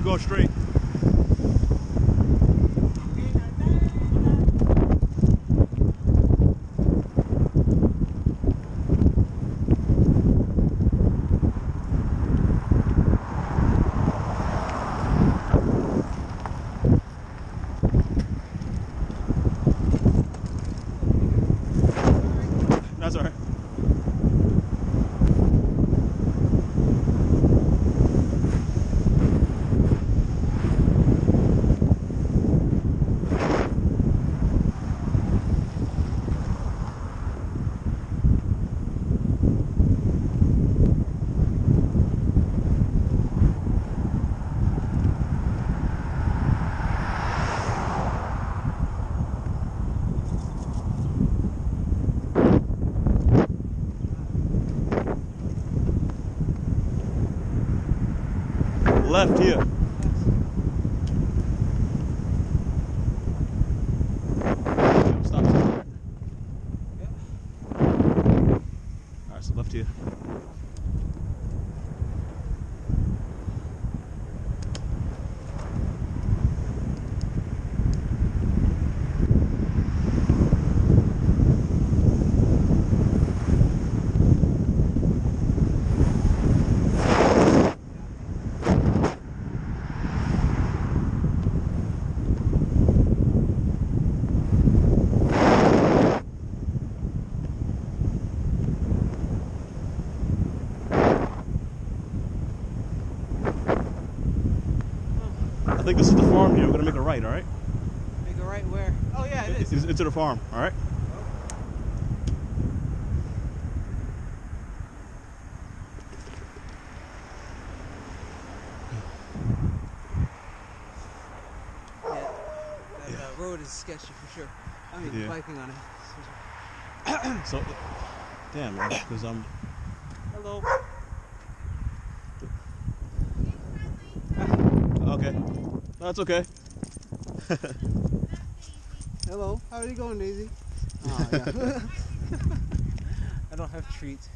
can go straight. That's all right. Left here. Stop. Alright, so left here. I think this is the farm here. We're gonna make a right, all right? Make a right where? Oh yeah, it is. Into the farm, all right? Yeah, that road is sketchy for sure. I mean, biking on it. So, damn, man, because Hello. Okay. No, it's okay. Hello. How are you going, Daisy? Oh, yeah. I don't have treats.